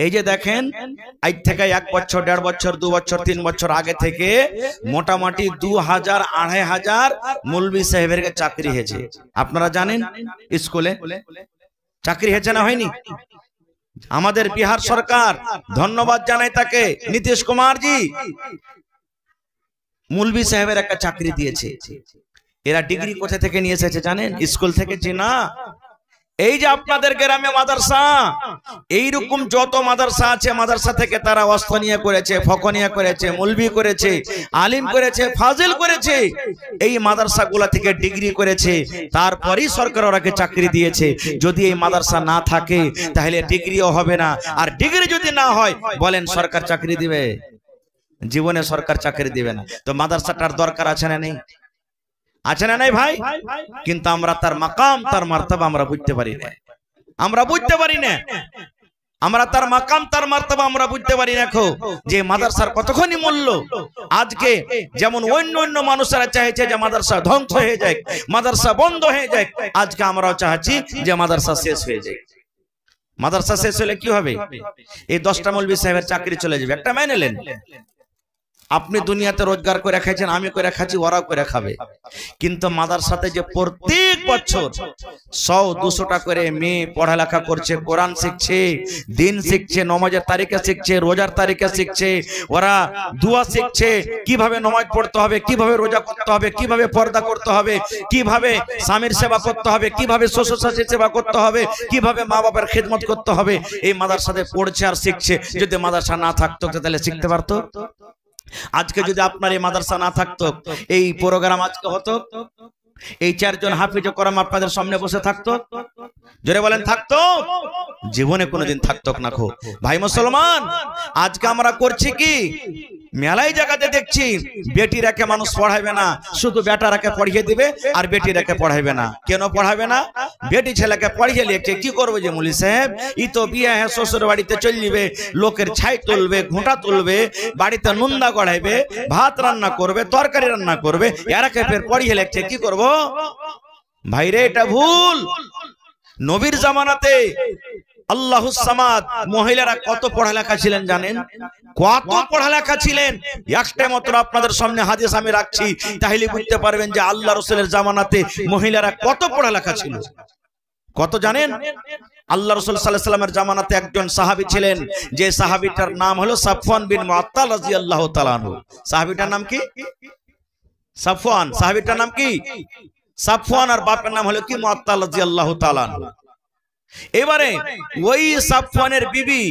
এই যে দেখেন আজ থেকে 1 বছর 1.5 বছর 2 বছর 3 বছর আগে থেকে মোটামুটি 2000 2500 মৌলভী সাহেবের চাকরি হয়েছে। আপনারা জানেন স্কুলে চাকরি হয়েছে না হয়নি? আমাদের বিহার সরকার ধন্যবাদ জানাই তাকে, নীতিশ কুমার জি মৌলভী সাহেবের একটা চাকরি দিয়েছে। এরা ডিগ্রি কোথা থেকে নিয়ে এসেছে জানেন? স্কুল থেকে। জি না, এই যে আপনাদের গ্রামে মাদ্রাসা, এইরকম যত মাদ্রাসা আছে মাদ্রাসা থেকে তারা ওয়াস্তানিয়া করেছে, ফকনিয়া করেছে, মৌলভী করেছে, আলিম করেছে, ফাজিল করেছে, এই মাদ্রাসাগুলা থেকে ডিগ্রি করেছে, তারপরেই সরকার ওরাকে চাকরি দিয়েছে। যদি এই মাদ্রাসা না থাকে তাহলে ডিগ্রিও হবে না, আর ডিগ্রি যদি না হয় বলেন সরকার চাকরি দিবে? জীবনে সরকার চাকরি দিবে না। তো মাদ্রাসাটার দরকার আছে না নেই? আছে না নাই ভাই? কিন্তু আমরা তার মাকাম তার মার্তবা আমরা বুঝতে পারি না, আমরা বুঝতে পারি না, আমরা তার মাকাম তার মার্তবা আমরা বুঝতে পারি না যে মাদ্রাসার কতখানি মূল্য। আজকে যেমন অন্য অন্য মানুষেরা চাইছে যে মাদ্রাসা ধ্বংস হয়ে যায়, মাদ্রাসা বন্ধ হয়ে যায়, আজকে আমরাও চাচ্ছি যে মাদ্রাসা শেষ হয়ে যায়। মাদ্রাসা শেষ হলে কি হবে? এই 10টা মৌলভী সাহেবের চাকরি চলে যাবে। একটা মেনে নেন, আপনি দুনিয়াতে রোজগার করে খাইছেন, আমি করে খাচ্ছি, ওরাও করে খাবে। কিন্তু মাদ্রাসাতে যে প্রত্যেক বছর 100-200টা করে মেয়ে পড়ালেখা করছে, কোরআন শিখছে, দিন শিখছে, নমাজের তারিখে শিখছে, রোজার তারিখে শিখছে, ওরা দুয়া শিখছে, কিভাবে নমাজ পড়তে হবে, কিভাবে রোজা করতে হবে, কিভাবে পর্দা করতে হবে, কিভাবে স্বামীর সেবা করতে হবে, কিভাবে শ্বশুর শাশুড়ির সেবা করতে হবে, কিভাবে মা বাবার খেদমত করতে হবে, এই মাদ্রাসাতে পড়ছে আর শিখছে। যদি মাদ্রাসা না থাকতো তাহলে শিখতে পারতো? আজকে যদি আপনার এই মাদ্রাসা না থাকতো এই প্রোগ্রাম আজকে হতো? এই 4 জন হাফিজে কোরআন আপনাদের সামনে বসে থাকতো? জোরে বলেন থাকতো? জীবনে কোনোদিন থাকতো না। ভাই মুসলমান, আজকে আমরা করছি কি? মেলাই জায়গাতে দেখছি বেটিরাকে মানুষ পড়াইবে না, শুধু বেটারাকে পড়িয়ে দিবে আর বেটিরাকে পড়াইবে না। কেন পড়াবে না? বেটি ছেলেকে পড়িয়ে লিখছে কি করবে যে মুলি সাহেব, ই তো বিয়ে হ্যাঁ শ্বশুর বাড়িতে চলবে, লোকের ছাই তুলবে, ঘুঁটা তুলবে, বাড়িতে নুন্দা গড়াইবে, ভাত রান্না করবে, তরকারি রান্না করবে, এরাকে ফের পড়িয়ে লিখছে কি করব? ভাইরে এটা ভুল। নবীর জামানাতে আল্লাহুস সামাদ মহিলারা কত পড়ালেখা ছিলেন জানেন? কত পড়ালেখা ছিলেন। একটা মাত্র আপনাদের সামনে হাদিস আমি রাখছি, তাহলে বুঝতে পারবেন যে আল্লাহ রাসূলের জামানাতে মহিলারা কত পড়ালেখা ছিল। কত জানেন? আল্লাহ রাসূল সাল্লাল্লাহু আলাইহি ওয়াসাল্লামের জামানাতে একজন সাহাবী ছিলেন, যে সাহাবীটার নাম হলো সাফওয়ান বিন মুআত্তাল রাদিয়াল্লাহু তাআলা আনহু। সাহাবীটার নাম কি? সাফওয়ান। সাহাবীটার নাম কি? সাফওয়ান, আর বাপের নাম হলো কি? মুআত্তাল রাদিয়াল্লাহু তাআলা আনহু। এবারে ওই সাফওয়ানের বিবি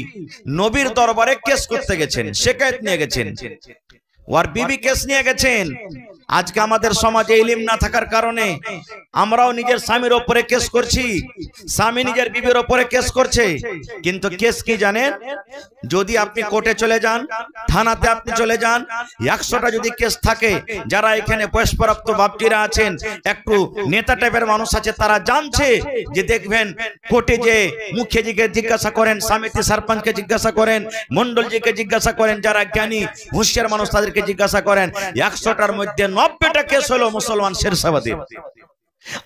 নবীর দরবারে কেস করতে গেছেন, শিকায়েত নিয়ে গেছেন, ওর বিবি কেস নিয়ে গেছেন। আজকে আমাদের সমাজে ইলম না থাকার কারণে আমরাও নিজের স্বামীর উপরে কেস করছি, স্বামী নিজের বিবির উপরে কেস করছে। কিন্তু কেস কি জানেন? যদি আপনি কোর্টে চলে যান, থানাতে আপনি চলে যান, 100টা যদি কেস থাকে, যারা এখানে বয়স্কপ্রাপ্ত বাপটিরা আছেন, একটু নেতা টাইপের মানুষ আছে, তারা জানছে যে দেখবেন কোর্টে যে মুখ্যজিকে জিজ্ঞাসা করেন, সমিতি সরপঞ্চকে জিজ্ঞাসা করেন, মন্ডলজিকে জিজ্ঞাসা করেন, যারা জ্ঞানী হুঁশিয়ার মানুষ তাদেরকে জিজ্ঞাসা করেন। 100টার মধ্যে 90টা কেস হলো মুসলমান শেরশাবাদী,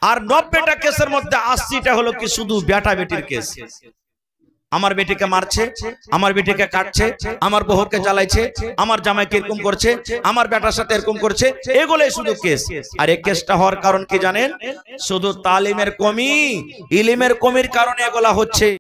আর 90টা কেসের মধ্যে 80টা হলো কি শুধু বেটা বেটির কেস। আমার বেটিকে মারছে, আমার বেটিকে কাটছে, আমার বউকে জ্বালাইছে, আমার জামাইকে এরকম করছে, আমার বেটার সাথে এরকম করছে, এগুলোই শুধু কেস। আর এই কেসটা হওয়ার কারণ কি জানেন? শুধু তালিমের কমি, ইলমের কমির কারণে এগুলা হচ্ছে।